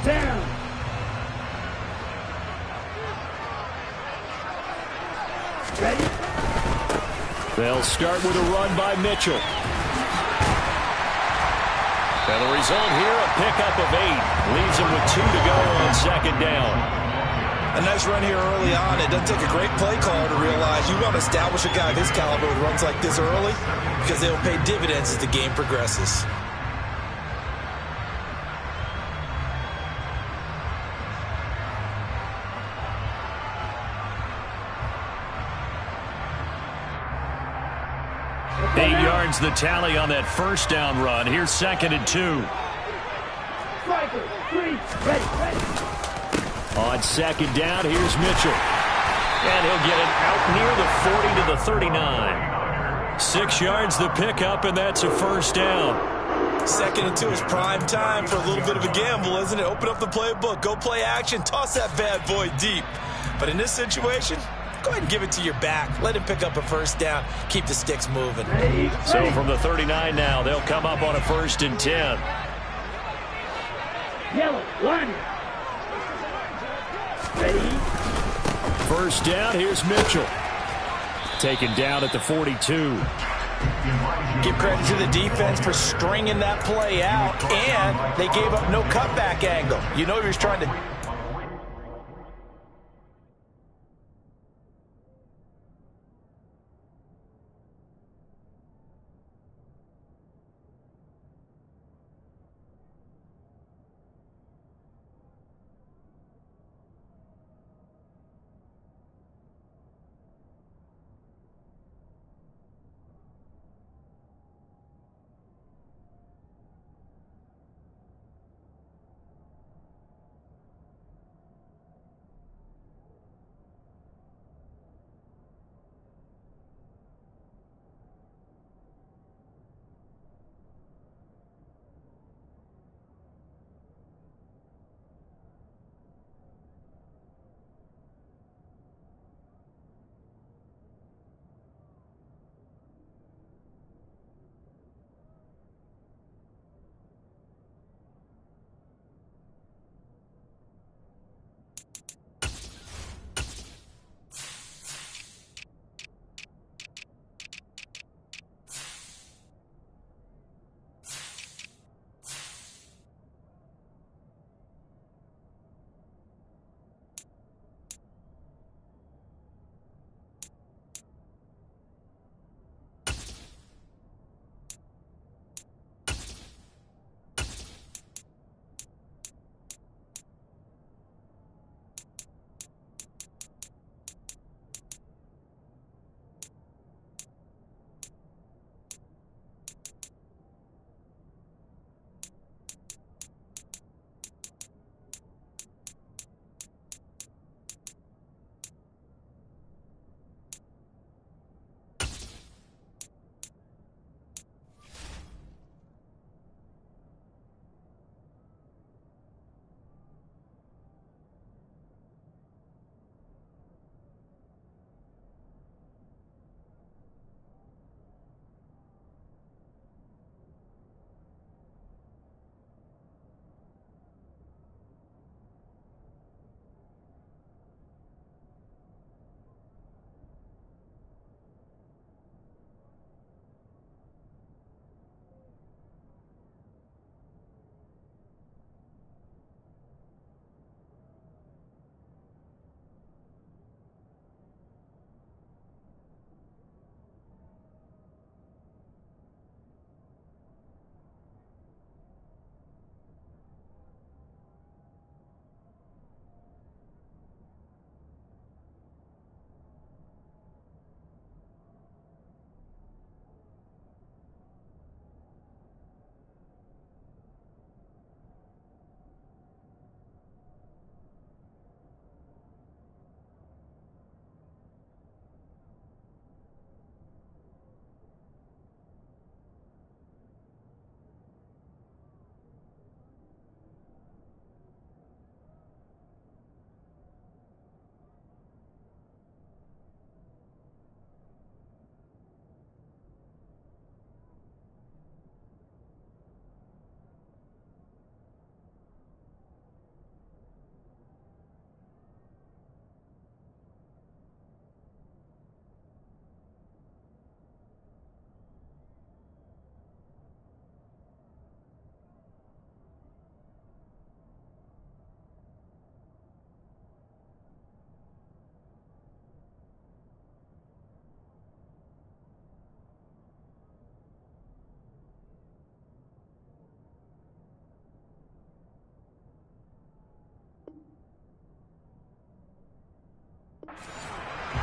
down. Ready? They'll start with a run by Mitchell. And the result here, a pickup of 8. Leaves him with 2 to go on second down. A nice run here early on. It doesn't take a great play caller to realize you want to establish a guy of his caliber who runs like this early because they will pay dividends as the game progresses. Eight yards the tally on that first down run. Here's 2nd and 2. Striker, 3, ready. On second down, here's Mitchell. And he'll get it out near the 40 to the 39. 6 yards the pickup, and that's a first down. 2nd and 2 is prime time for a little bit of a gamble, isn't it? Open up the playbook, go play action, toss that bad boy deep. But in this situation, go ahead and give it to your back. Let him pick up a first down. Keep the sticks moving. So from the 39 now, they'll come up on a 1st and 10. Yellow, 1. Ready? First down, here's Mitchell. Taken down at the 42. Give credit to the defense for stringing that play out, and they gave up no cutback angle. You know he was trying to...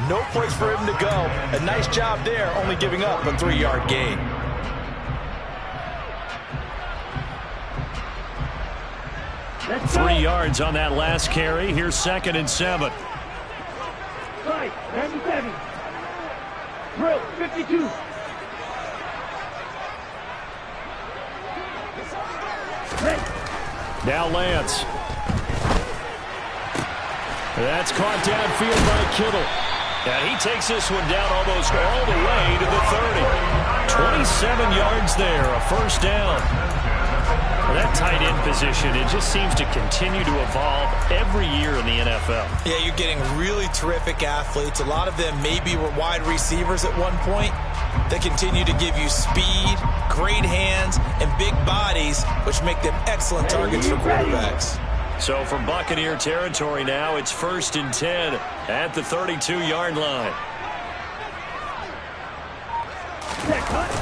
no place for him to go. A nice job there, only giving up a 3-yard gain. Let's 3 go. yards on that last carry. Here's 2nd and 7. Right, 97. Drill, 52. Ready. Now Lance. That's caught downfield by Kittle. And he takes this one down almost all the way to the 30. 27 yards there, a first down. Well, that tight end position, it just seems to continue to evolve every year in the NFL. Yeah, you're getting really terrific athletes. A lot of them maybe were wide receivers at one point. They continue to give you speed, great hands, and big bodies, which make them excellent targets for quarterbacks. So from Buccaneer territory now, it's 1st and 10 at the 32-yard line.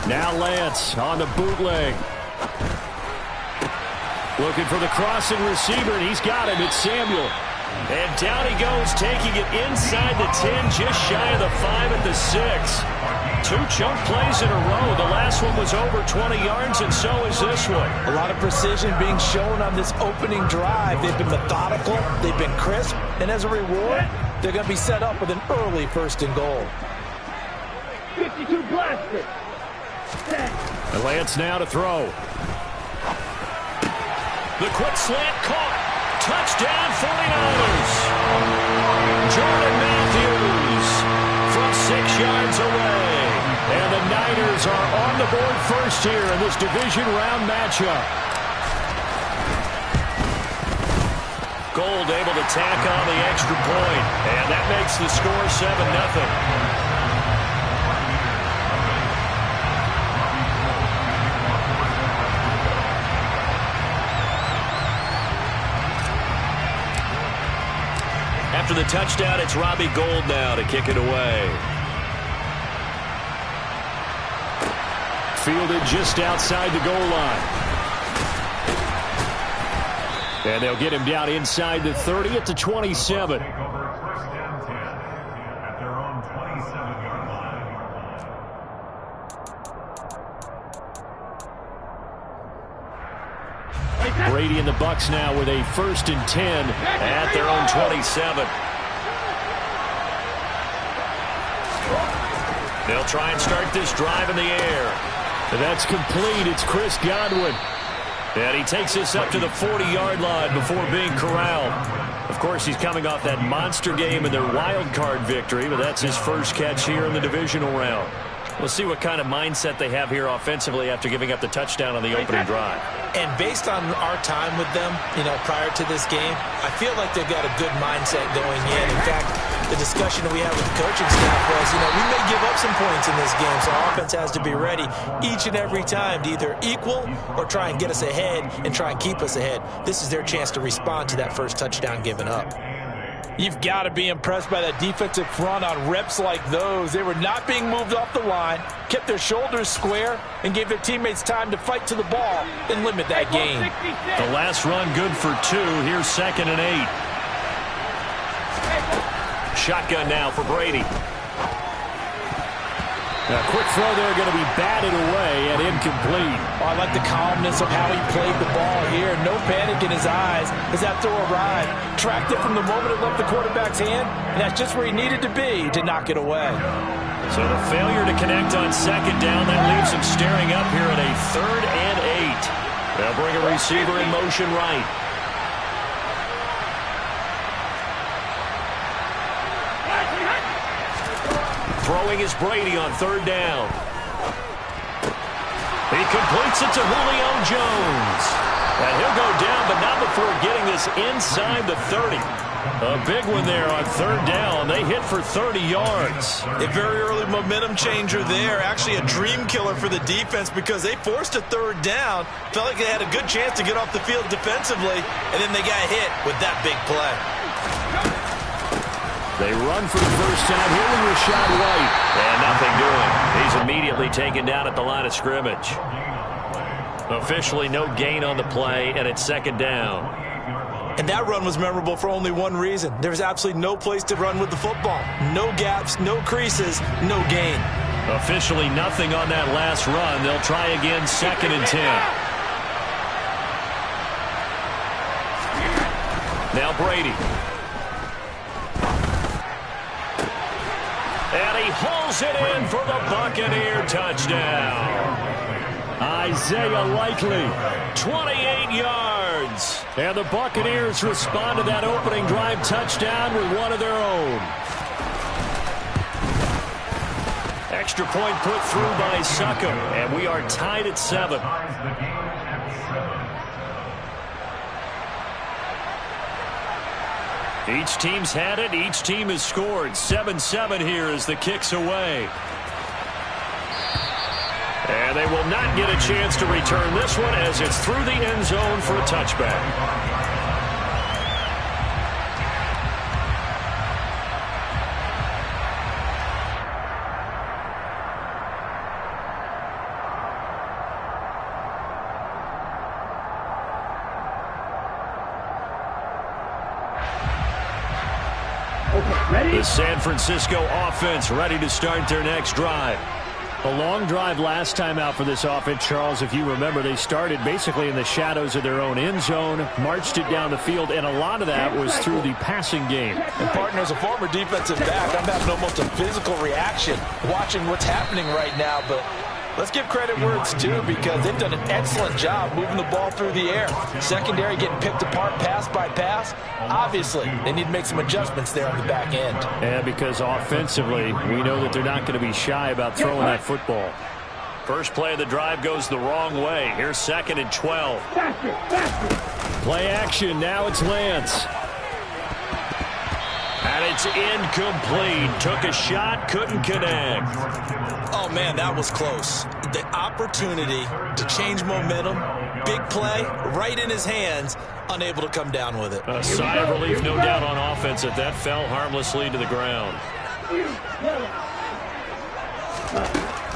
Now Lance on the bootleg. Looking for the crossing receiver, and he's got him. It's Samuel. And down he goes, taking it inside the 10, just shy of the 5 at the 6. 2 chunk plays in a row. The last one was over 20 yards, and so is this one. A lot of precision being shown on this opening drive. They've been methodical, they've been crisp, and as a reward, they're going to be set up with an early 1st and goal. 52 blaster. And Lance now to throw. The quick slant caught. Touchdown 49ers. Jordan Matthews from 6 yards away. And the Niners are on the board first here in this division round matchup. Gold able to tack on the extra point. And that makes the score 7-0. After the touchdown, it's Robbie Gould now to kick it away. Fielded just outside the goal line. And they'll get him down inside the 30 at the 27. Brady and the Bucs now with a 1st and 10 at their own 27. They'll try and start this drive in the air. And that's complete. It's Chris Godwin. And he takes this up to the 40-yard line before being corralled. Of course, he's coming off that monster game in their wild card victory, but that's his first catch here in the divisional round. We'll see what kind of mindset they have here offensively after giving up the touchdown on the opening drive. And based on our time with them, prior to this game, I feel like they've got a good mindset going in. In fact, the discussion that we had with the coaching staff was, we may give up some points in this game, so our offense has to be ready each and every time to either equal or try and get us ahead and try and keep us ahead. This is their chance to respond to that first touchdown given up. You've got to be impressed by that defensive front on reps like those. They were not being moved off the line, kept their shoulders square, and gave their teammates time to fight to the ball and limit that gain. The last run good for 2. Here's 2nd and 8. Shotgun now for Brady. A quick throw there going to be batted away and incomplete. Oh, I like the calmness of how he played the ball here. No panic in his eyes as that throw arrived. Tracked it from the moment it left the quarterback's hand, and that's just where he needed to be to knock it away. So the failure to connect on 2nd down, that leaves him staring up here at a 3rd and 8. They'll bring a receiver in motion right. Throwing is Brady on 3rd down. He completes it to Julio Jones. And he'll go down, but not before getting this inside the 30. A big one there on 3rd down. They hit for 30 yards. A very early momentum changer there. Actually a dream killer for the defense because they forced a 3rd down. Felt like they had a good chance to get off the field defensively, and then they got hit with that big play. They run for the first time here with Rashad White. And nothing doing. He's immediately taken down at the line of scrimmage. Officially no gain on the play, and it's 2nd down. And that run was memorable for only one reason. There was absolutely no place to run with the football. No gaps, no creases, no gain. Officially nothing on that last run. They'll try again, 2nd and 10. Now Brady. And he hauls it in for the Buccaneer touchdown. Isaiah Likely, 28 yards. And the Buccaneers respond to that opening drive touchdown with one of their own. Extra point put through by Succop, and we are tied at 7. Each team's had it. Each team has scored. 7-7 here as the kick's away. And they will not get a chance to return this one as it's through the end zone for a touchback. The San Francisco offense ready to start their next drive. A long drive last time out for this offense, Charles. If you remember, they started basically in the shadows of their own end zone, marched it down the field, and a lot of that was through the passing game. And, partner, as a former defensive back, I'm having almost a physical reaction watching what's happening right now. But let's give credit where it's due because they've done an excellent job moving the ball through the air. Secondary getting picked apart pass by pass. Obviously, they need to make some adjustments there on the back end. And because offensively, we know that they're not going to be shy about throwing that football. First play of the drive goes the wrong way. Here's 2nd and 12. Play action. Now it's Lance. And it's incomplete. Took a shot, couldn't connect. Oh, man, that was close. The opportunity to change momentum, big play, right in his hands, unable to come down with it. A sigh of relief, no doubt, on offense that that fell harmlessly to the ground.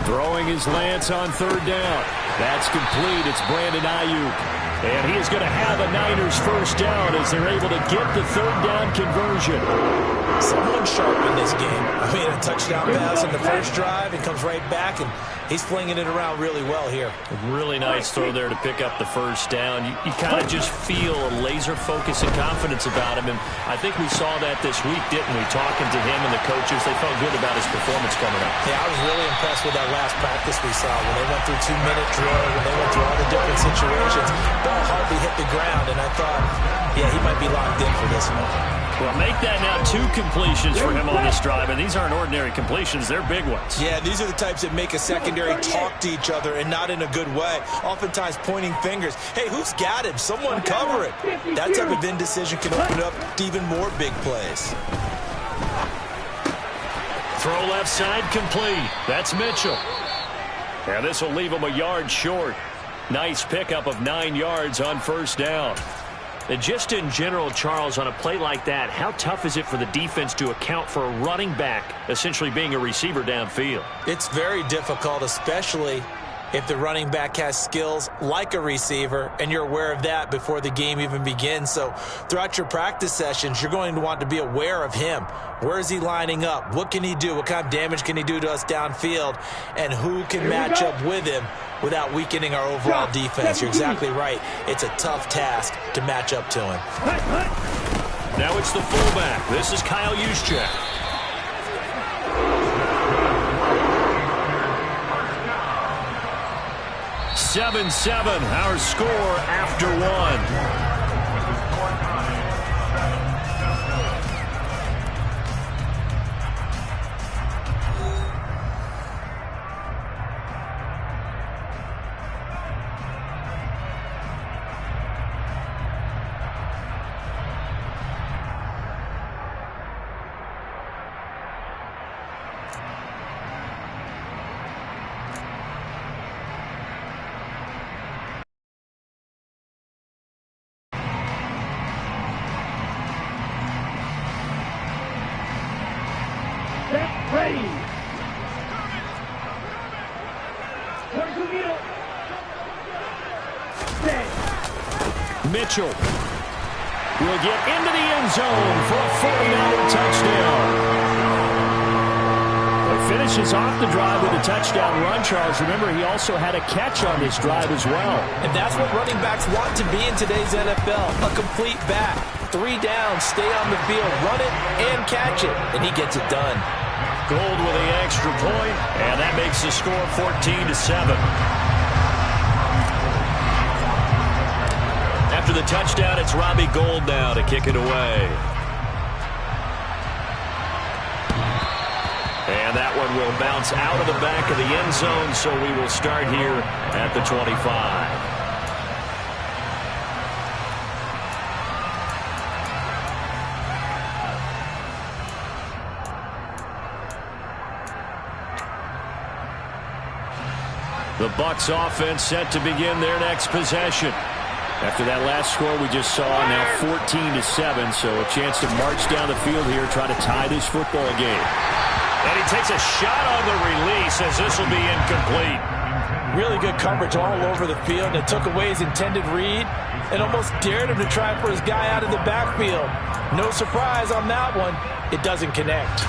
Throwing is Lance on 3rd down. That's complete. It's Brandon Ayuk. And he is going to have a Niners first down as they're able to get the 3rd down conversion. Someone sharp in this game. I mean, a touchdown pass in the first drive. It comes right back, and he's flinging it around really well here. A really nice throw there to pick up the first down. You kind of just feel a laser focus and confidence about him, and I think we saw that this week, didn't we? Talking to him and the coaches, they felt good about his performance coming up. Yeah, I was really impressed with that last practice we saw when they went through 2-minute drill, when they went through all the different situations. Ball hardly hit the ground, and I thought, yeah, he might be locked in for this one. Well, make that now 2 completions for him on this drive, and these aren't ordinary completions. They're big ones. Yeah, these are the types that make a secondary talk to each other and not in a good way. Oftentimes pointing fingers. Hey, who's got him? Someone cover it. That type of indecision can open up to even more big plays. Throw left side complete. That's Mitchell. And this will leave him a yard short. Nice pickup of 9 yards on first down. And just in general, Charles, on a play like that, how tough is it for the defense to account for a running back essentially being a receiver downfield? It's very difficult, especially if the running back has skills like a receiver, and you're aware of that before the game even begins. So throughout your practice sessions, you're going to want to be aware of him. Where is he lining up? What can he do? What kind of damage can he do to us downfield? And who can match up with him without weakening our overall defense? You're exactly right. It's a tough task to match up to him. Now it's the fullback. This is Kyle Juszczyk. Seven, our score after 1. Ready. Mitchell. will get into the end zone for a 40-yard touchdown. He finishes off the drive with a touchdown run, Charles. Remember, he also had a catch on this drive as well. And that's what running backs want to be in today's NFL, a complete back. 3 down, stay on the field, run it, and catch it. And he gets it done. Gold with the extra point, and that makes the score 14-7. After the touchdown, it's Robbie Gould now to kick it away. And that one will bounce out of the back of the end zone, so we will start here at the 25. The Bucs offense set to begin their next possession. After that last score we just saw, now 14-7, so a chance to march down the field here, try to tie this football game. And he takes a shot on the release as this will be incomplete. Really good coverage all over the field, and it took away his intended read and almost dared him to try for his guy out of the backfield. No surprise on that one. It doesn't connect.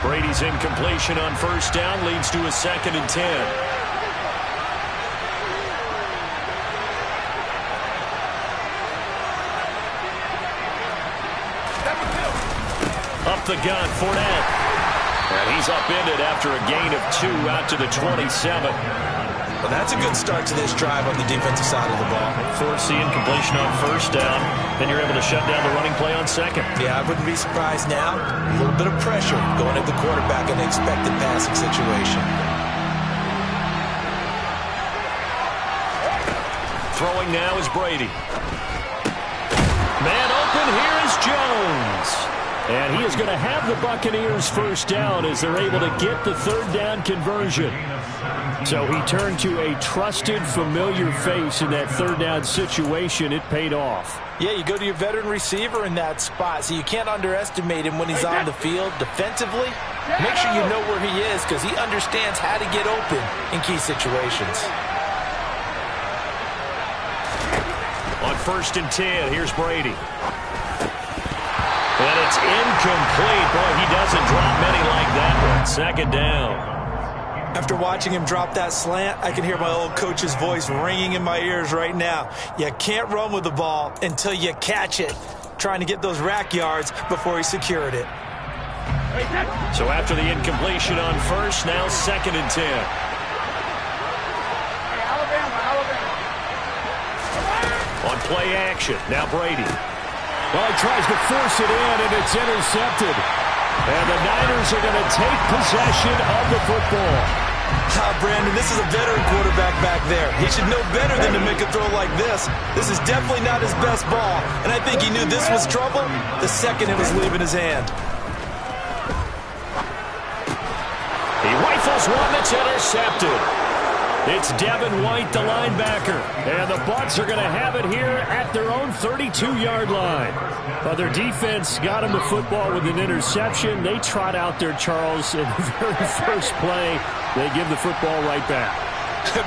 Brady's incompletion on first down leads to a 2nd and 10. Up the gun, Fournette. And he's upended after a gain of 2 out to the 27. Well, that's a good start to this drive on the defensive side of the ball. Force the incompletion on first down. Then you're able to shut down the running play on second. Yeah, I wouldn't be surprised now. A little bit of pressure going at the quarterback in an expected passing situation. Throwing now is Brady. Man open, here is Jones. And he is going to have the Buccaneers first down as they're able to get the 3rd down conversion. So he turned to a trusted, familiar face in that 3rd down situation. It paid off. Yeah, you go to your veteran receiver in that spot, so you can't underestimate him when he's on the field defensively. Make sure you know where he is because he understands how to get open in key situations. On 1st and 10, here's Brady. And it's incomplete. Boy, he doesn't drop many like that one. 2nd down. After watching him drop that slant, I can hear my old coach's voice ringing in my ears right now. You can't run with the ball until you catch it. Trying to get those rack yards before he secured it. So after the incompletion on first, now 2nd and 10. On play action, now Brady. Well, he tries to force it in, and it's intercepted. And the Niners are going to take possession of the football. Brandon, this is a veteran quarterback back there. He should know better than to make a throw like this. This is definitely not his best ball, and I think he knew this was trouble the second it was leaving his hand. He rifles one that's intercepted. It's Devin White, the linebacker. And the Bucs are going to have it here at their own 32-yard line. But their defense got him the football with an interception. They trot out there, Charles, in the very first play. They give the football right back.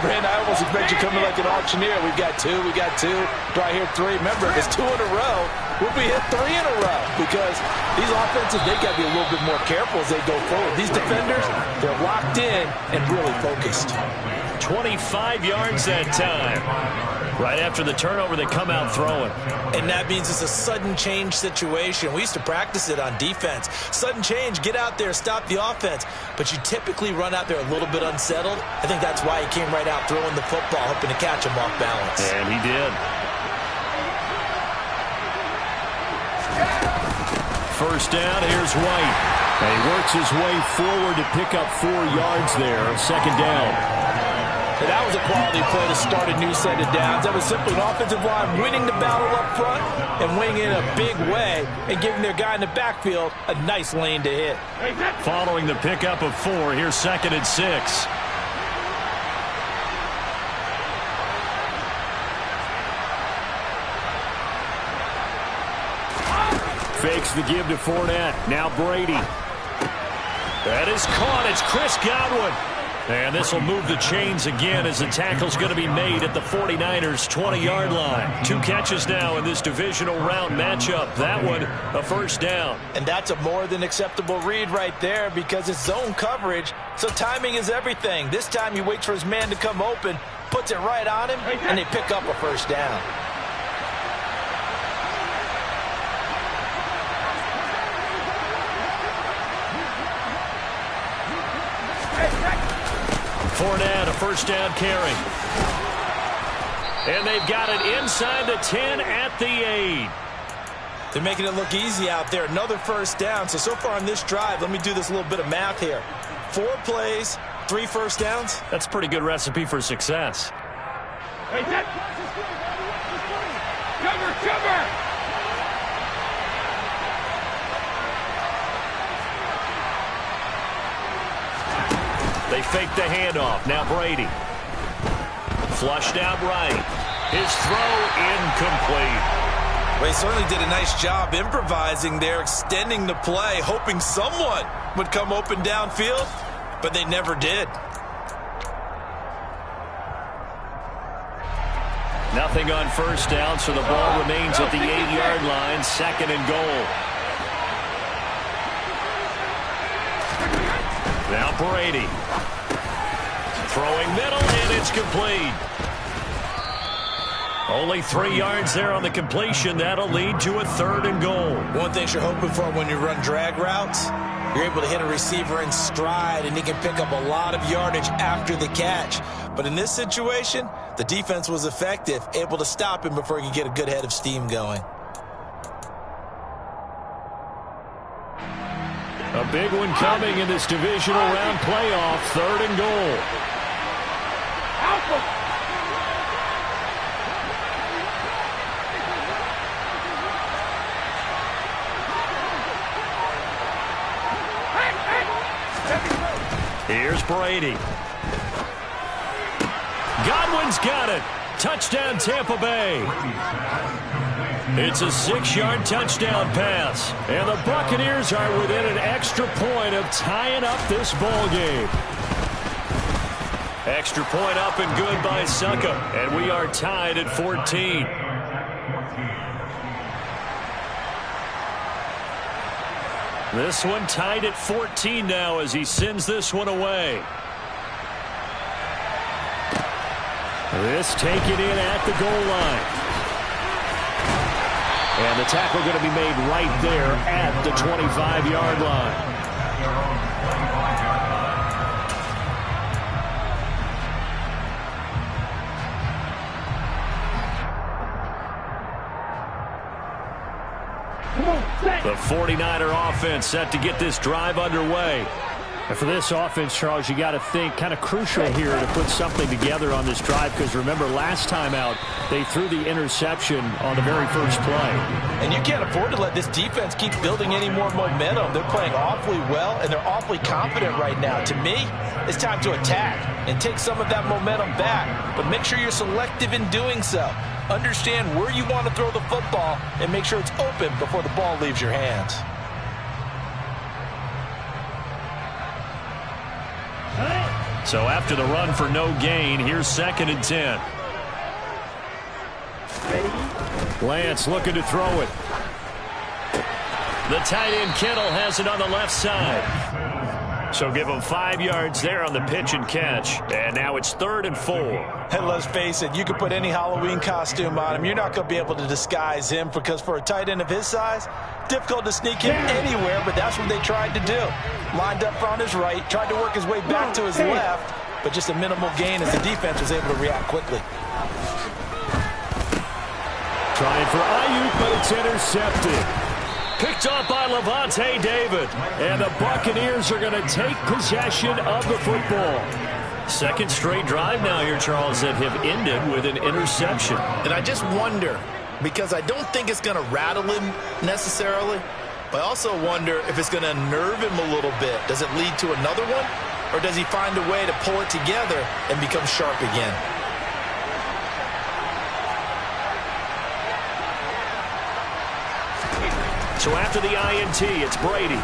Brandon, I almost expect you coming like an auctioneer. We've got 2, we got 2. Do I hear 3? Remember, if it's 2 in a row, we'll be hit 3 in a row. Because these offenses, they got to be a little bit more careful as they go forward. These defenders, they're locked in and really focused. 25 yards that time. Right after the turnover, they come out throwing. And that means it's a sudden change situation. We used to practice it on defense. Sudden change, get out there, stop the offense. But you typically run out there a little bit unsettled. I think that's why he came right out throwing the football, hoping to catch him off balance. And he did. First down, here's White. And he works his way forward to pick up 4 yards there. 2nd down. And that was a quality play to start a new set of downs. That was simply an offensive line winning the battle up front and winning in a big way and giving their guy in the backfield a nice lane to hit. Following the pickup of 4, here's 2nd and 6. Fakes the give to Fournette. Now Brady. That is caught. It's Chris Godwin. And this will move the chains again as the tackle's going to be made at the 49ers' 20-yard line. 2 catches now in this divisional round matchup. That one, a first down. And that's a more than acceptable read right there because it's zone coverage, so timing is everything. This time he waits for his man to come open, puts it right on him, and they pick up a first down. Fournette, a first down carry. And they've got it inside the 10 at the 8. They're making it look easy out there. Another first down. So far on this drive, let me do this little bit of math here. 4 plays, 3 first downs. That's a pretty good recipe for success. Hey, set. Cover. They fake the handoff. Now Brady. Flushed out right. His throw incomplete. Well, he certainly did a nice job improvising there, extending the play, hoping someone would come open downfield, but they never did. Nothing on first down, so the ball remains at the 8-yard line, 2nd and goal. Now Brady. Throwing middle, and it's complete. Only 3 yards there on the completion. That'll lead to a 3rd and goal. One thing you're hoping for when you run drag routes, you're able to hit a receiver in stride, and he can pick up a lot of yardage after the catch. But in this situation, the defense was effective, able to stop him before he could get a good head of steam going. A big one coming in this divisional round playoff. 3rd and goal. Here's Brady. Godwin's got it. Touchdown, Tampa Bay. It's a 6-yard touchdown pass. And the Buccaneers are within an extra point of tying up this ball game. Extra point up and good by Succa. And we are tied at 14. This one tied at 14 now as he sends this one away. This taken in at the goal line. And the tackle going to be made right there at the 25-yard line. The 49er offense set to get this drive underway. And for this offense, Charles, you got to think kind of crucial here to put something together on this drive because remember last time out they threw the interception on the very first play. And you can't afford to let this defense keep building any more momentum. They're playing awfully well and they're awfully confident right now. To me, it's time to attack and take some of that momentum back, but make sure you're selective in doing so. Understand where you want to throw the football and make sure it's open before the ball leaves your hands. So after the run for no gain, here's 2nd and 10. Lance looking to throw it. The tight end Kittle has it on the left side. So give him 5 yards there on the pitch and catch. And now it's 3rd and 4. And let's face it, you can put any Halloween costume on him. You're not going to be able to disguise him because for a tight end of his size, difficult to sneak him anywhere, but that's what they tried to do. Lined up on his right, tried to work his way back to his left, but just a minimal gain as the defense was able to react quickly. Trying for Ayuk, but it's intercepted. Picked up by Levante David. And the Buccaneers are going to take possession of the football. 2nd straight drive now here, Charles, that have ended with an interception. And I just wonder, because I don't think it's going to rattle him necessarily, but I also wonder if it's going to nerve him a little bit. Does it lead to another one? Or does he find a way to pull it together and become sharp again? So after the INT, it's Brady.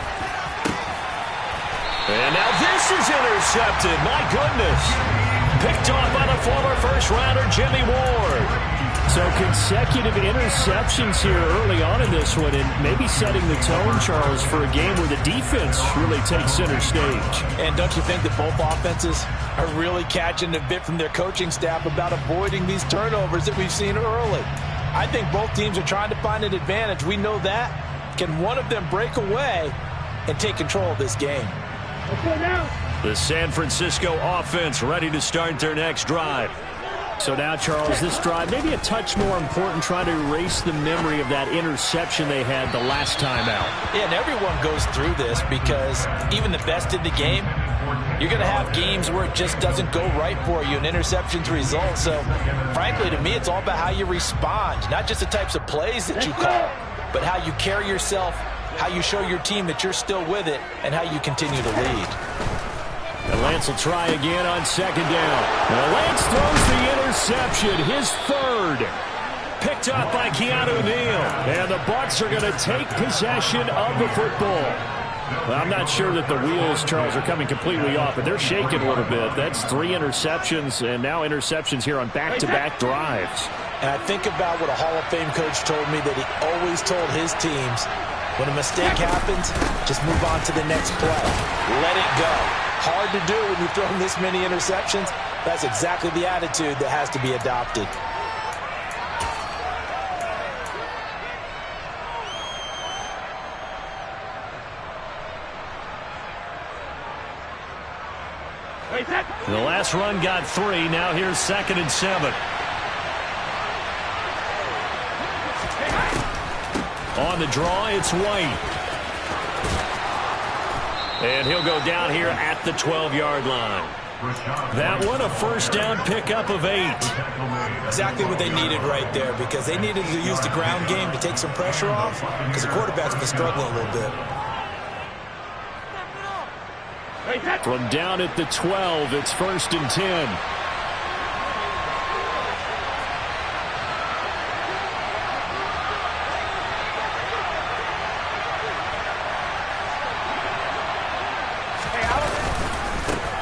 And now this is intercepted. My goodness. Picked off by the former first-rounder, Jimmy Ward. So consecutive interceptions here early on in this one, and maybe setting the tone, Charles, for a game where the defense really takes center stage. And don't you think that both offenses are really catching a bit from their coaching staff about avoiding these turnovers that we've seen early? I think both teams are trying to find an advantage. We know that. Can one of them break away and take control of this game? The San Francisco offense ready to start their next drive. So now, Charles, this drive maybe a touch more important, trying to erase the memory of that interception they had the last time out. Yeah, and everyone goes through this because even the best in the game, you're going to have games where it just doesn't go right for you, and interceptions result. So, frankly, to me, it's all about how you respond, not just the types of plays that you call, but how you carry yourself, how you show your team that you're still with it, and how you continue to lead. And Lance will try again on second down. Now Lance throws the interception, his third. Picked up by Keanu Neal. And the Bucs are going to take possession of the football. Well, I'm not sure that the wheels, Charles, are coming completely off, but they're shaking a little bit. That's 3 interceptions, and now interceptions here on back-to-back drives. And I think about what a Hall of Fame coach told me, that he always told his teams, when a mistake happens, just move on to the next play. Let it go. Hard to do when you've thrown this many interceptions. That's exactly the attitude that has to be adopted. The last run got 3. Now here's 2nd and 7. On the draw, it's White. And he'll go down here at the 12-yard line. That one, a first down pickup of 8. Exactly what they needed right there, because they needed to use the ground game to take some pressure off, because the quarterback's been struggling a little bit. From down at the 12, it's 1st and 10.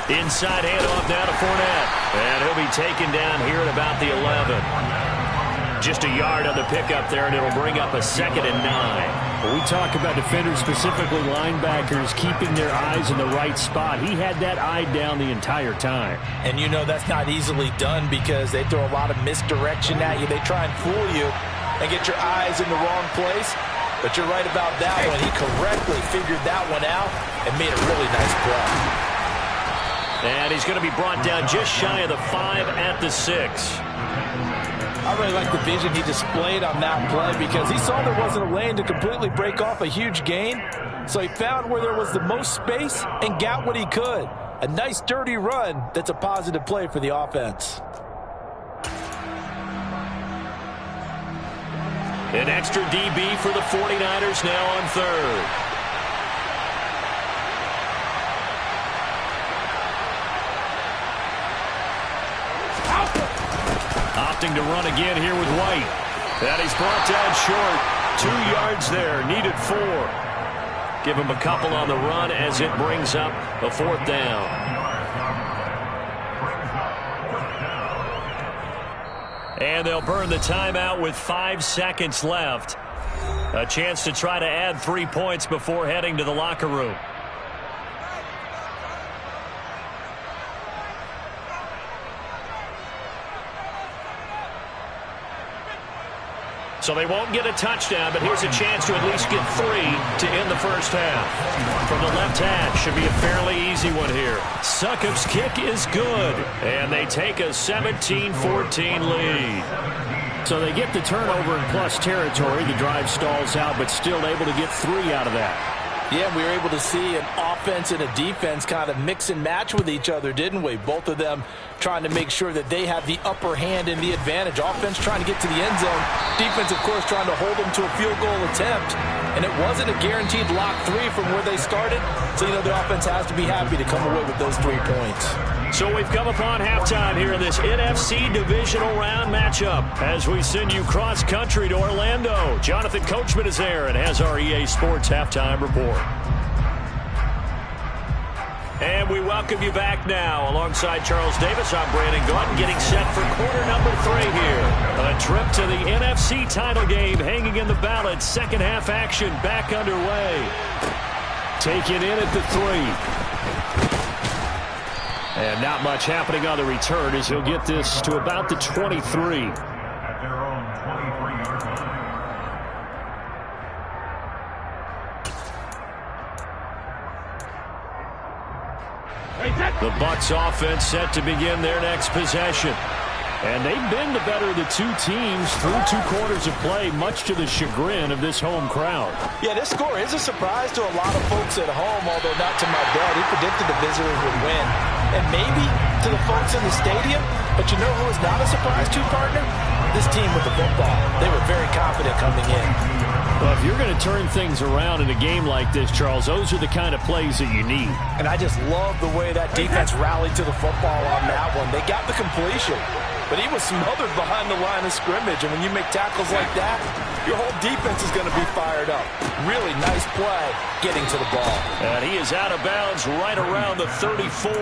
Inside handoff now to Fournette. And he'll be taken down here at about the 11. Just a yard on the pickup there, and it'll bring up a 2nd and 9. When we talk about defenders, specifically linebackers, keeping their eyes in the right spot, he had that eye down the entire time. And you know that's not easily done, because they throw a lot of misdirection at you. They try and fool you and get your eyes in the wrong place. But you're right about that one. He correctly figured that one out and made a really nice play. And he's going to be brought down just shy of the 5 at the 6. I really like the vision he displayed on that play, because he saw there wasn't a lane to completely break off a huge gain. So he found where there was the most space and got what he could. A nice dirty run that's a positive play for the offense. An extra DB for the 49ers now on 3rd. Opting to run again here with White. And he's brought down short. 2 yards there. Needed 4. Give him a couple on the run as it brings up a 4th down. And they'll burn the timeout with 5 seconds left. A chance to try to add 3 points before heading to the locker room. So they won't get a touchdown, but here's a chance to at least get 3 to end the first half. From the left hash, should be a fairly easy one here. Succop's kick is good, and they take a 17-14 lead. So they get the turnover in plus territory. The drive stalls out, but still able to get 3 out of that. Yeah, we were able to see an offense and a defense kind of mix and match with each other, didn't we? Both of them trying to make sure that they have the upper hand and the advantage. Offense trying to get to the end zone. Defense, of course, trying to hold them to a field goal attempt. And it wasn't a guaranteed lock 3 from where they started. So, you know, the offense has to be happy to come away with those 3 points. So we've come upon halftime here in this NFC divisional round matchup as we send you cross-country to Orlando. Jonathan Coachman is there and has our EA Sports halftime report. And we welcome you back now. Alongside Charles Davis, I'm Brandon Gaudin, getting set for quarter number 3 here. A trip to the NFC title game hanging in the balance. Second half action back underway. Taken in at the 3. And not much happening on the return as he'll get this to about the 23. The Bucs offense set to begin their next possession. And they've been the better of the two teams through 2 quarters of play, much to the chagrin of this home crowd. Yeah, this score is a surprise to a lot of folks at home, although not to my dad. He predicted the visitors would win. And maybe to the folks in the stadium, but you know who is not a surprise to, partner? This team with the football. They were very confident coming in. Well, if you're going to turn things around in a game like this, Charles, those are the kind of plays that you need. And I just love the way that defense rallied to the football on that one. They got the completion, but he was smothered behind the line of scrimmage. And when you make tackles like that, your whole defense is going to be fired up. Really nice play getting to the ball. And he is out of bounds right around the 34.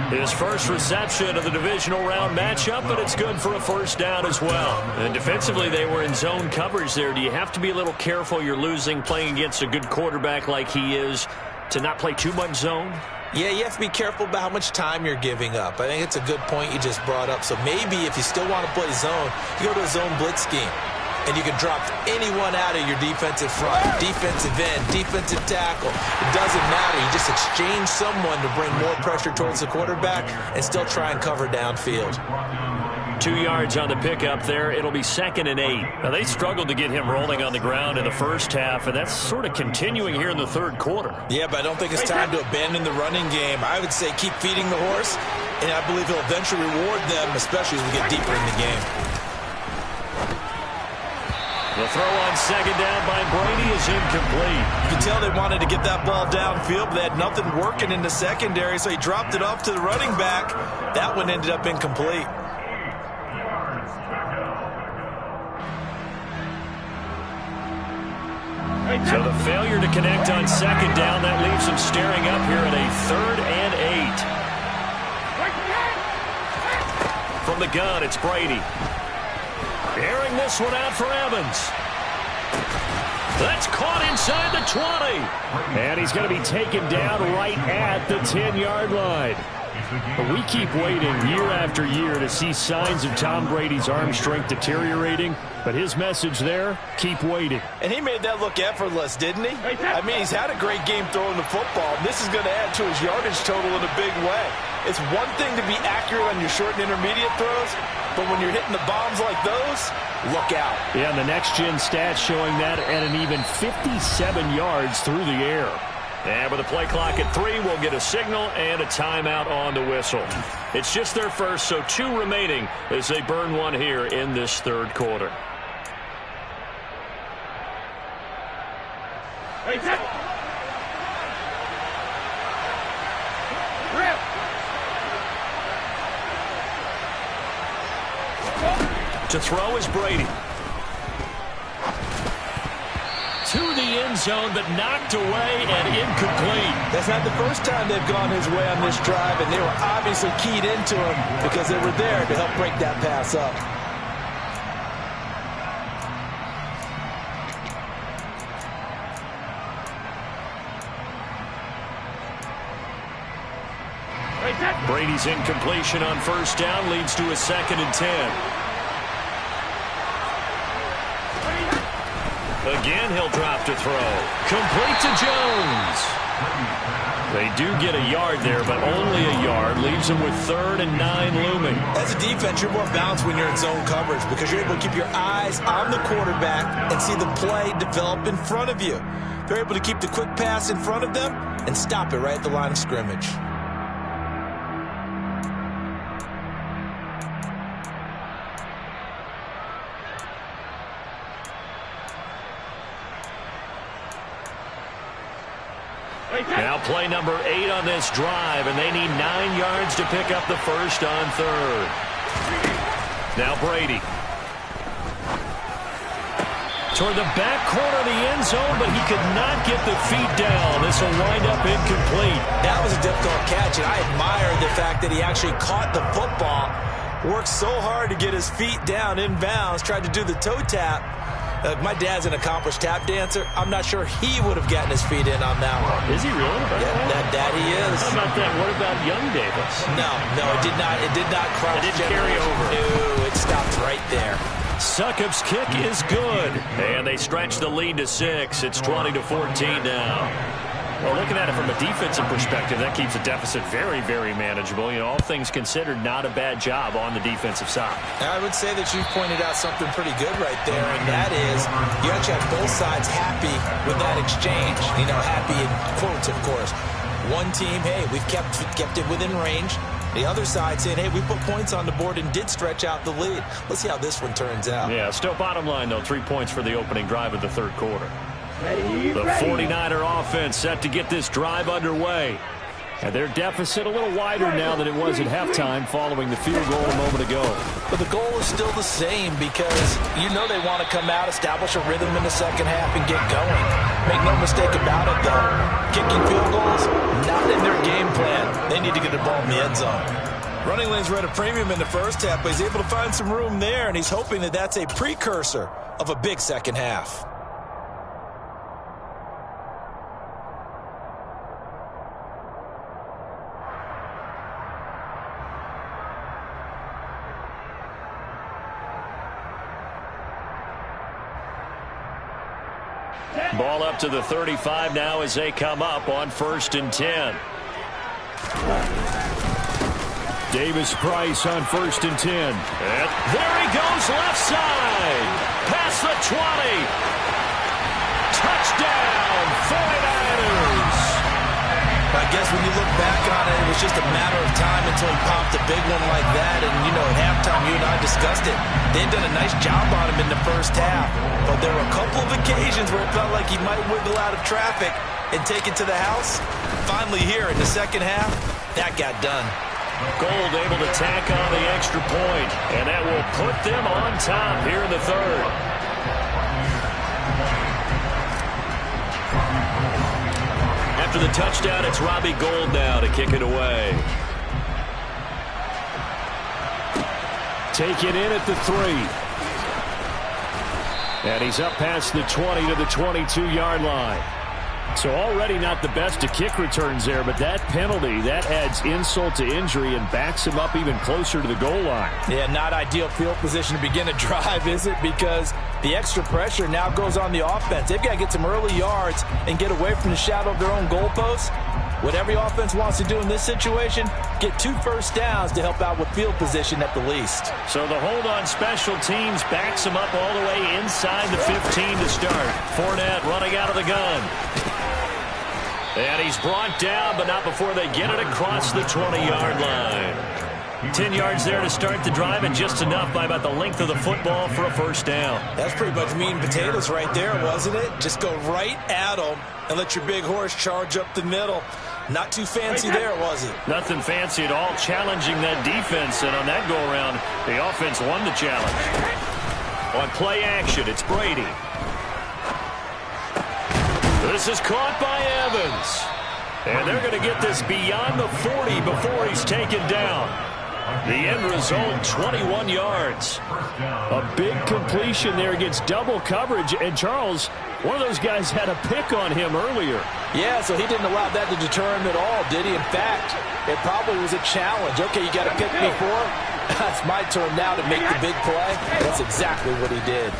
His first reception of the divisional round matchup, but it's good for a first down as well. And defensively, they were in zone coverage there. Do you have to be a little careful you're losing playing against a good quarterback like he is to not play too much zone? Yeah, you have to be careful about how much time you're giving up. I think it's a good point you just brought up. So maybe if you still want to play zone, you go to a zone blitz scheme. And you can drop anyone out of your defensive front, defensive end, defensive tackle. It doesn't matter. You just exchange someone to bring more pressure towards the quarterback and still try and cover downfield. 2 yards on the pickup there. It'll be 2nd and 8. Now, they struggled to get him rolling on the ground in the first half, and that's sort of continuing here in the third quarter. Yeah, but I don't think it's time to abandon the running game. I would say keep feeding the horse, and I believe he'll eventually reward them, especially as we get deeper in the game. The throw on 2nd down by Brady is incomplete. You can tell they wanted to get that ball downfield, but they had nothing working in the secondary, so he dropped it off to the running back. That one ended up incomplete. So the failure to connect on 2nd down, that leaves him staring up here at a 3rd and 8. From the gun, it's Brady. Airing this one out for Evans. That's caught inside the 20. And he's going to be taken down right at the 10-yard line. But we keep waiting year after year to see signs of Tom Brady's arm strength deteriorating. But his message there, keep waiting. And he made that look effortless, didn't he? I mean, he's had a great game throwing the football. This is going to add to his yardage total in a big way. It's one thing to be accurate on your short and intermediate throws, but when you're hitting the bombs like those, look out. Yeah, and the next-gen stats showing that at an even 57 yards through the air. And with the play clock at 3, we'll get a signal and a timeout on the whistle. It's just their first, so 2 remaining as they burn one here in this third quarter. To throw is Brady. To the end zone, but knocked away and incomplete. That's not the first time they've gone his way on this drive, and they were obviously keyed into him because they were there to help break that pass up. Brady's incompletion on 1st down leads to a 2nd and 10. Again, he'll drop to throw. Complete to Jones. They do get a yard there, but only a yard. Leaves them with 3rd and 9 looming. As a defense, you're more balanced when you're in zone coverage because you're able to keep your eyes on the quarterback and see the play develop in front of you. They're able to keep the quick pass in front of them and stop it right at the line of scrimmage. Now play number 8 on this drive, and they need 9 yards to pick up the first on 3rd. Now Brady. Toward the back corner of the end zone, but he could not get the feet down. This will wind up incomplete. That was a difficult catch, and I admire the fact that he actually caught the football, worked so hard to get his feet down inbounds, tried to do the toe tap. My dad's an accomplished tap dancer. I'm not sure he would have gotten his feet in on that one. Is he really? Yeah, that he is. How about that? What about young Davis? No, it did not. It did not cross. It didn't carry over. No, it stopped right there. Succop's kick is good. And they stretch the lead to 6. It's 20-14 now. Well, looking at it from a defensive perspective, that keeps the deficit very, very manageable. You know, all things considered, not a bad job on the defensive side. I would say that you pointed out something pretty good right there, and that is you actually have both sides happy with that exchange. You know, happy in quotes, of course. One team, hey, we've kept it within range. The other side saying, hey, we put points on the board and did stretch out the lead. Let's see how this one turns out. Yeah, still bottom line, though, 3 points for the opening drive of the third quarter. The 49er offense set to get this drive underway. And their deficit a little wider now than it was at halftime following the field goal a moment ago. But the goal is still the same because you know they want to come out, establish a rhythm in the second half, and get going. Make no mistake about it, though. Kicking field goals, not in their game plan. They need to get the ball in the end zone. Running lanes were at a premium in the first half, but he's able to find some room there, and he's hoping that that's a precursor of a big second half. Ball up to the 35 now as they come up on 1st and 10. Davis Price on 1st and 10. And there he goes left side. Past the 20. Touchdown, 49ers. I guess when you look back on it, it was just a matter of time until he popped a big one like that. And, you know, at halftime, you and I discussed it. They had done a nice job on him in the first half. But there were a couple of occasions where it felt like he might wiggle out of traffic and take it to the house. Finally here in the second half, that got done. Gold able to tack on the extra point, and that will put them on top here in the third. After the touchdown, it's Robbie Gould now to kick it away. Taken in at the 3. And he's up past the 20 to the 22-yard line. So already not the best of kick returns there, but that penalty, that adds insult to injury and backs him up even closer to the goal line. Yeah, not ideal field position to begin a drive, is it? Because the extra pressure now goes on the offense. They've got to get some early yards and get away from the shadow of their own goalposts. What every offense wants to do in this situation, get 2 first downs to help out with field position at the least. So the hold on special teams backs him up all the way inside the 15 to start. Fournette running out of the gun. And he's brought down, but not before they get it across the 20-yard line. 10 yards there to start the drive, and just enough by about the length of the football for a first down. That's pretty much meat and potatoes right there, wasn't it? Just go right at them and let your big horse charge up the middle. Not too fancy there, was it? Nothing fancy at all, challenging that defense, and on that go-around, the offense won the challenge. On play action, it's Brady. This is caught by Evans. And they're going to get this beyond the 40 before he's taken down. The end result, 21 yards. A big completion there against double coverage. And Charles, one of those guys had a pick on him earlier. Yeah, so he didn't allow that to deter him at all, did he? In fact, it probably was a challenge. Okay, you got a pick before. That's my turn now to make the big play. That's exactly what he did.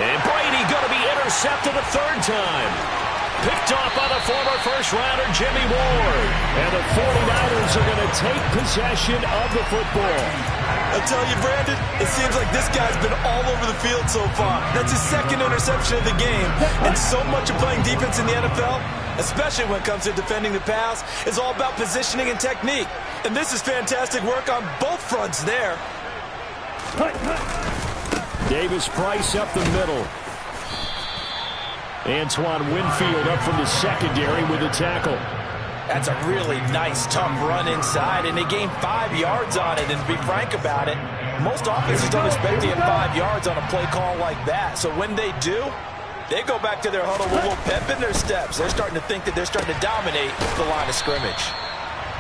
And Brady going to be intercepted a third time. Picked off by the former first-rounder Jimmy Ward. And the 49ers are going to take possession of the football. I tell you, Brandon, it seems like this guy's been all over the field so far. That's his second interception of the game. And so much of playing defense in the NFL, especially when it comes to defending the pass, is all about positioning and technique. And this is fantastic work on both fronts there. Davis Price up the middle. Antoine Winfield up from the secondary with a tackle. That's a really nice, tough run inside, and they gained 5 yards on it. And to be frank about it, Most offenses don't expect to get 5 yards on a play call like that. So when they do, they go back to their huddle with a little pep in their steps. They're starting to think that they're starting to dominate the line of scrimmage.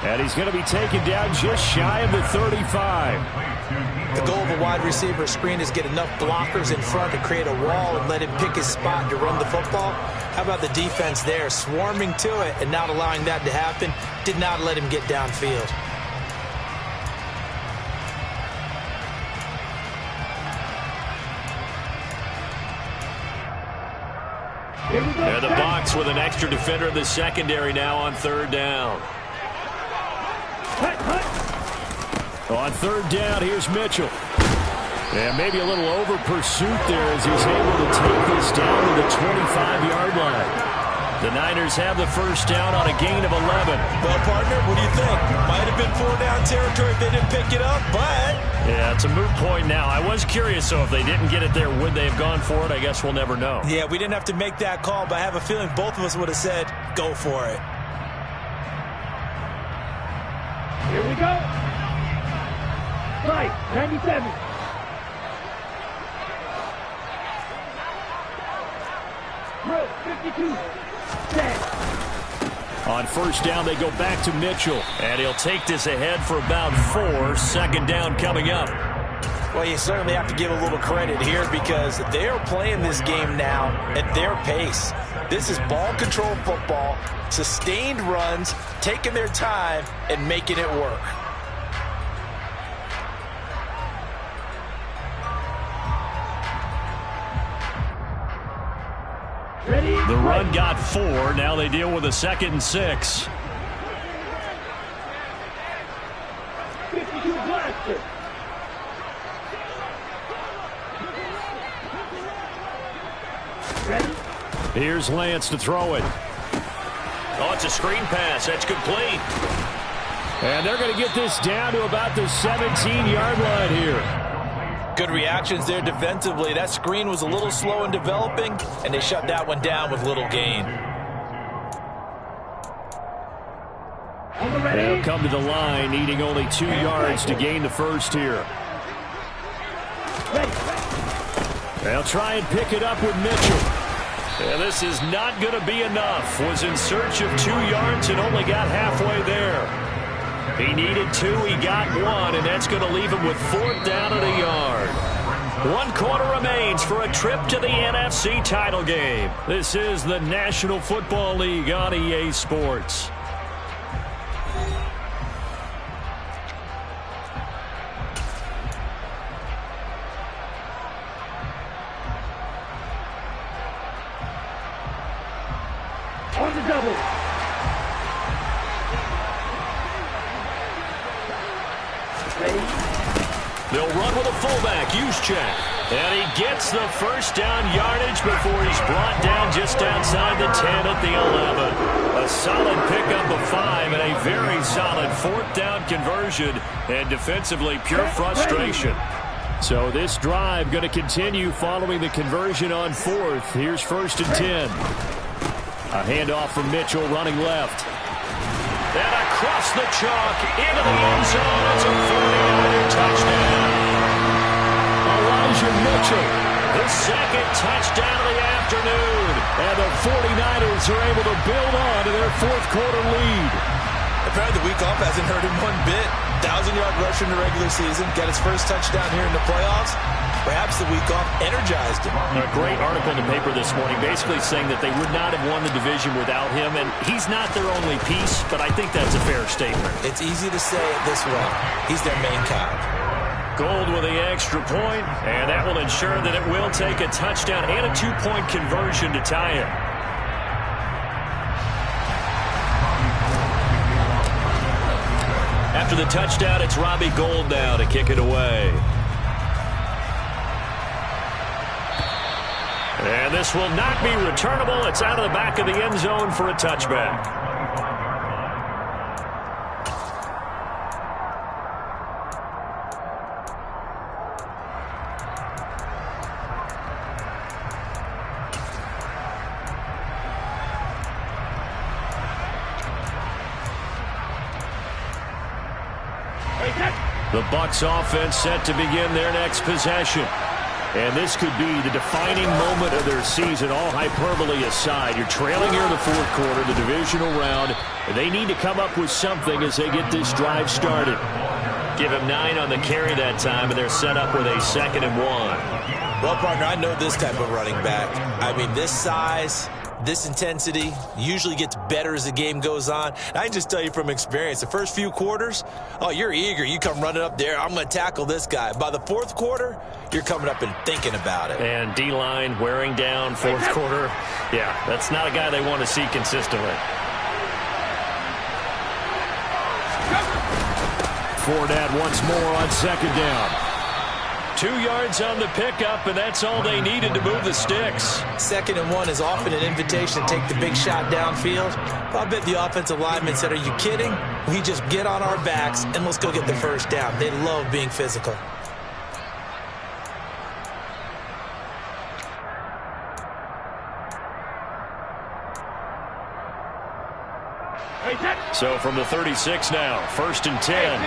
And he's going to be taken down just shy of the 35. The goal of a wide receiver screen is get enough blockers in front to create a wall and let him pick his spot to run the football. How about the defense there, swarming to it and not allowing that to happen? Did not let him get downfield. And the box with an extra defender in the secondary now on 3rd down. On 3rd down, here's Mitchell. And maybe a little over pursuit there as he's able to take this down to the 25-yard line. The Niners have the 1st down on a gain of 11. Well, partner, what do you think? Might have been 4-down territory if they didn't pick it up, but... Yeah, it's a moot point now. I was curious, so if they didn't get it there, would they have gone for it? I guess we'll never know. Yeah, we didn't have to make that call, but I have a feeling both of us would have said, go for it. Here we go. Right, 97. Bro, 52. On 1st down, they go back to Mitchell. And he'll take this ahead for about 4. 2nd down coming up. Well, you certainly have to give a little credit here because they are playing this game now at their pace. This is ball control football, sustained runs, taking their time, and making it work. The run got 4. Now they deal with a 2nd and 6. 52 blaster. Ready? Here's Lance to throw it. Oh, it's a screen pass. That's complete. And they're going to get this down to about the 17-yard line here. Good reactions there defensively. That screen was a little slow in developing, and they shut that one down with little gain. They'll come to the line, needing only 2 yards to gain the 1st here. They'll try and pick it up with Mitchell. And this is not going to be enough. Was in search of 2 yards and only got halfway there. He needed 2, he got 1, and that's going to leave him with 4th down and a yard. 1 quarter remains for a trip to the NFC title game. This is the National Football League on EA Sports. On the double. They'll run with a fullback, Juszczyk. And he gets the 1st down yardage before he's brought down just outside the 10 at the 11. A solid pickup of 5 and a very solid 4th down conversion. And defensively, pure frustration. So this drive going to continue following the conversion on 4th. Here's 1st and 10. A handoff from Mitchell running left. And across the chalk into the end zone. It's a 40-yarder touchdown. Elijah Mitchell. His 2nd touchdown of the afternoon. And the 49ers are able to build on to their 4th quarter lead. Apparently the week off hasn't hurt him one bit. 1,000-yard rusher in the regular season. Got his 1st touchdown here in the playoffs. Perhaps the week off energized him. A great article in the paper this morning basically saying that they would not have won the division without him, and he's not their only piece, but I think that's a fair statement. It's easy to say it this way. He's their main cog. Gold with the extra point, and that will ensure that it will take a touchdown and a 2-point conversion to tie it. After the touchdown, it's Robbie Gould now to kick it away. And this will not be returnable. It's out of the back of the end zone for a touchback. Hey, The Bucs offense set to begin their next possession. And this could be the defining moment of their season, all hyperbole aside. You're trailing here in the fourth quarter, the divisional round, and they need to come up with something as they get this drive started. Give him 9 on the carry that time, and they're set up with a 2nd and 1. Well, partner, I know this type of running back. I mean, this size, this intensity usually gets better as the game goes on. And I can just tell you from experience, the first few quarters, oh, you're eager. You come running up there, I'm going to tackle this guy. By the fourth quarter, you're coming up and thinking about it. And D-line wearing down fourth quarter. Yeah, that's not a guy they want to see consistently. Fournette once more on 2nd down. 2 yards on the pickup, and that's all they needed to move the sticks. 2nd and 1 is often an invitation to take the big shot downfield. I bet the offensive lineman said, are you kidding? We just get on our backs, and let's go get the first down. They love being physical. So from the 36 now, 1st and 10.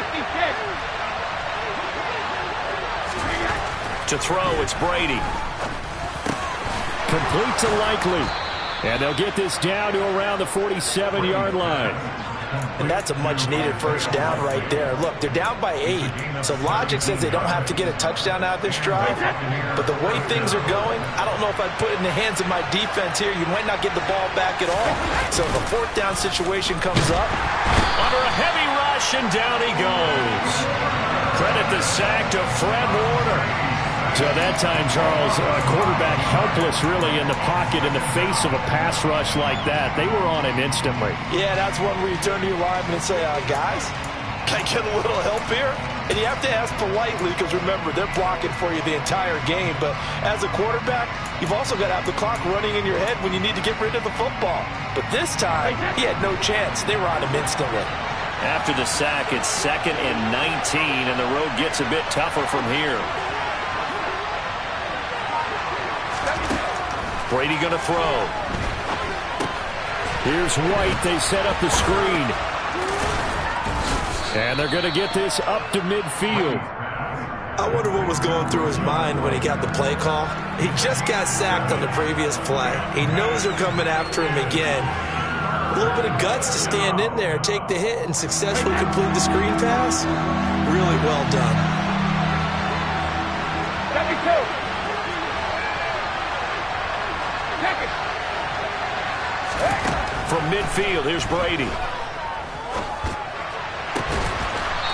To throw, it's Brady. Complete to Likely. And they'll get this down to around the 47-yard line. And that's a much-needed first down right there. Look, they're down by 8, so logic says they don't have to get a touchdown out of this drive. But the way things are going, I don't know if I'd put it in the hands of my defense here. You might not get the ball back at all. So if a 4th down situation comes up. Under a heavy rush, and down he goes. Credit the sack to Fred Warner. So that time, Charles, quarterback helpless really in the pocket in the face of a pass rush like that. They were on him instantly. Yeah, that's one where you turn to your lineman and say, guys, can I get a little help here? And you have to ask politely because, remember, they're blocking for you the entire game. But as a quarterback, you've also got to have the clock running in your head when you need to get rid of the football. But this time, he had no chance. They were on him instantly. After the sack, it's 2nd and 19, and the road gets a bit tougher from here. Brady going to throw. Here's White. They set up the screen. And they're going to get this up to midfield. I wonder what was going through his mind when he got the play call. He just got sacked on the previous play. He knows they're coming after him again. A little bit of guts to stand in there, take the hit, and successfully complete the screen pass. Really well done. From midfield, here's Brady.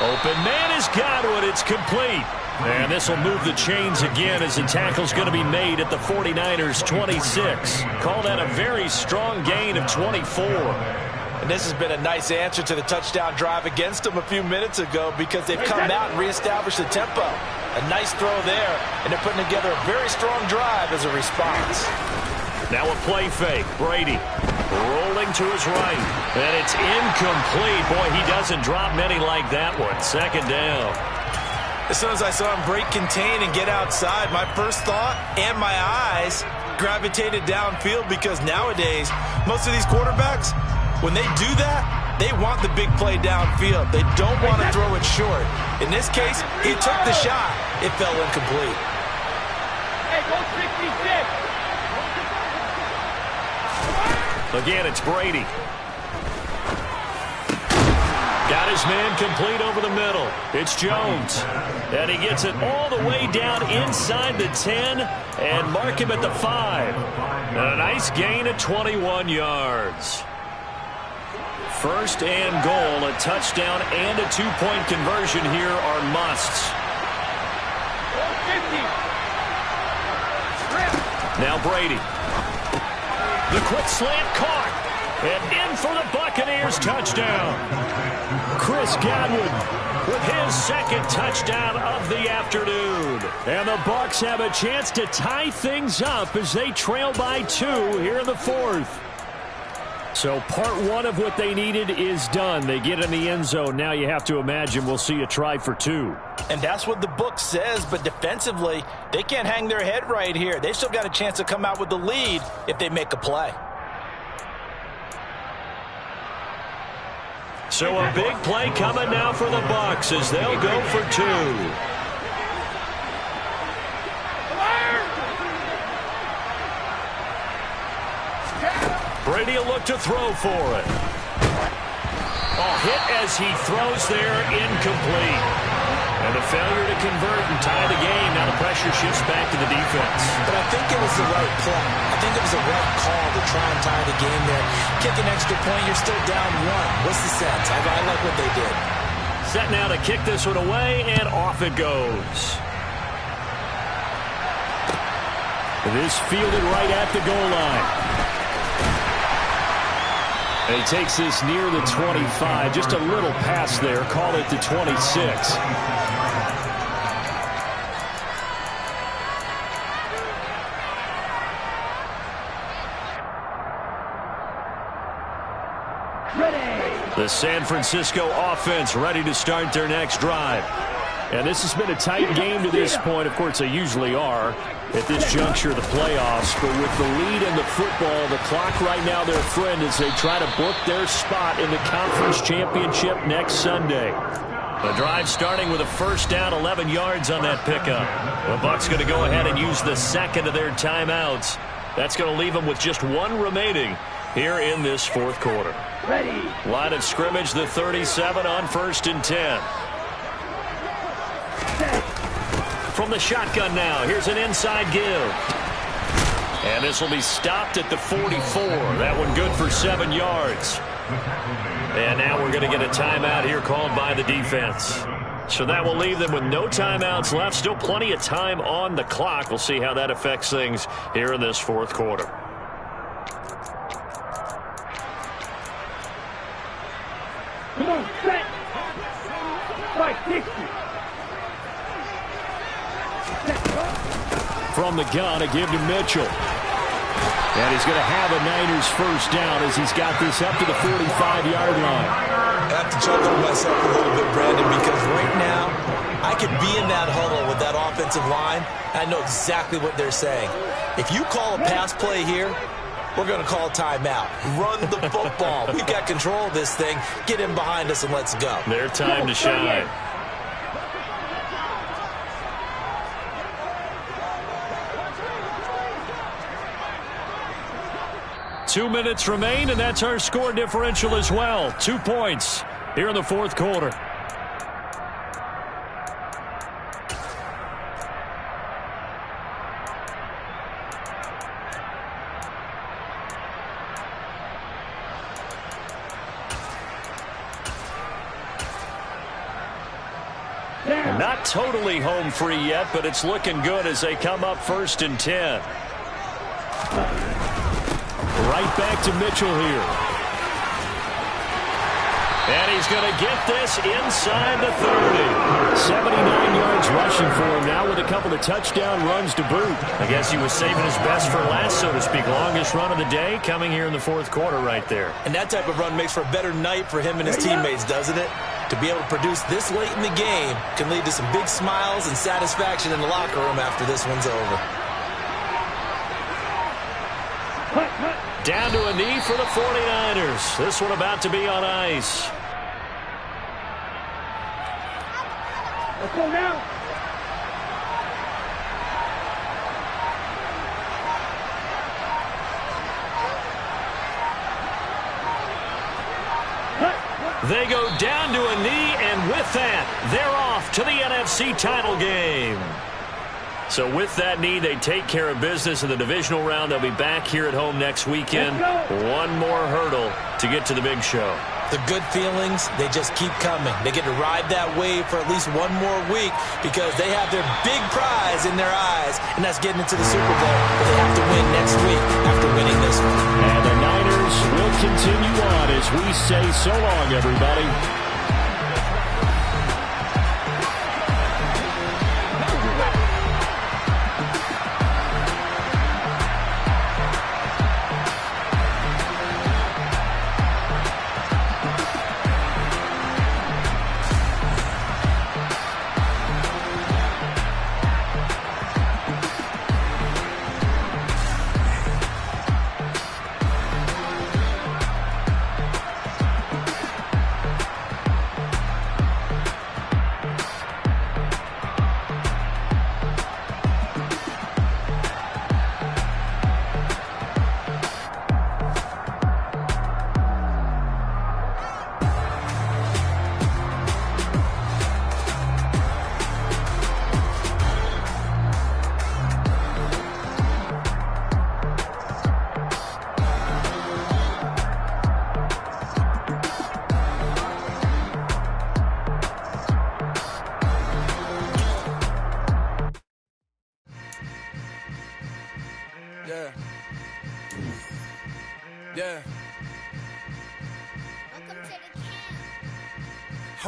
Open man is Godwin. It's complete. And this will move the chains again as the tackle's going to be made at the 49ers' 26. Call that a very strong gain of 24. And this has been a nice answer to the touchdown drive against them a few minutes ago because they've come out and reestablished the tempo. A nice throw there, and they're putting together a very strong drive as a response. Now a play fake. Brady rolling to his right. And it's incomplete. Boy, he doesn't drop many like that one. 2nd down. As soon as I saw him break contain and get outside, my first thought and my eyes gravitated downfield because nowadays, most of these quarterbacks, when they do that, they want the big play downfield. They don't want to throw it short. In this case, he took the shot. It fell incomplete. Hey, go 66. Again, it's Brady. Got his man complete over the middle. It's Jones. And he gets it all the way down inside the 10 and mark him at the 5. And a nice gain of 21 yards. 1st and goal, a touchdown and a 2-point conversion here are musts. Now Brady. The quick slant caught. And in for the Buccaneers touchdown. Chris Godwin with his 2nd touchdown of the afternoon. And the Bucs have a chance to tie things up as they trail by 2 here in the 4th. So part 1 of what they needed is done. They get in the end zone. Now you have to imagine we'll see a try for 2. And that's what the book says, but defensively, they can't hang their head right here. They still got a chance to come out with the lead if they make a play. So a big play coming now for the Bucs. Bucs as they'll go for two. Brady will look to throw for it. Hit as he throws there, incomplete. And a failure to convert and tie the game. Now the pressure shifts back to the defense. But I think it was the right play. I think it was the right call to try and tie the game there. Kick an extra point, you're still down one. What's the sense? I like what they did. Set now to kick this one away, and off it goes. It is fielded right at the goal line. And he takes this near the 25. Just a little pass there. Call it the 26. The San Francisco offense ready to start their next drive. And this has been a tight game to this point. Of course, they usually are at this juncture of the playoffs. But with the lead in the football, the clock right now their friend as they try to book their spot in the conference championship next Sunday. The drive starting with a first down, 11 yards on that pickup. The Bucs going to go ahead and use the second of their timeouts. That's going to leave them with just one remaining here in this fourth quarter. Ready. Line of scrimmage, the 37 on 1st and 10. From the shotgun now, here's an inside give. And this will be stopped at the 44. That one good for 7 yards. And now we're going to get a timeout here called by the defense. So that will leave them with no timeouts left. Still plenty of time on the clock. We'll see how that affects things here in this fourth quarter. Come on, set. 560. From the gun, a give to Mitchell. And he's going to have a Niners first down as he's got this up to the 45-yard line. I have to chuckle to myself a little bit, Brandon, because right now I could be in that huddle with that offensive line, and I know exactly what they're saying. If you call a pass play here, we're going to call a timeout. Run the football. We've got control of this thing. Get in behind us and let's go. Their time to shine. Two minutes remain, and that's our score differential as well. 2 points here in the fourth quarter. And not totally home free yet, but it's looking good as they come up 1st and 10. Right back to Mitchell here. And he's going to get this inside the 30. 79 yards rushing for him now with a couple of touchdown runs to boot. I guess he was saving his best for last, so to speak. Longest run of the day coming here in the fourth quarter right there. And that type of run makes for a better night for him and his teammates, doesn't it? To be able to produce this late in the game can lead to some big smiles and satisfaction in the locker room after this one's over. Down to a knee for the 49ers. This one about to be on ice. Let's go now. They go down to a knee, and with that, they're off to the NFC title game. So with that knee, they take care of business in the divisional round. They'll be back here at home next weekend. One more hurdle to get to the big show. The good feelings, they just keep coming. They get to ride that wave for at least one more week because they have their big prize in their eyes, and that's getting into the Super Bowl. But they have to win next week after winning this one. And the Niners will continue on as we say so long, everybody.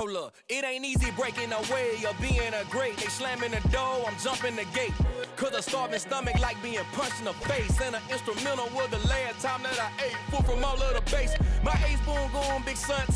Hold up, it ain't easy breaking away or being a great. They slamming the door, I'm jumping the gate. Cause a starving stomach like being punched in the face. And an instrumental was the last time that I ate. Food from all of the base. My ace boom going, big son.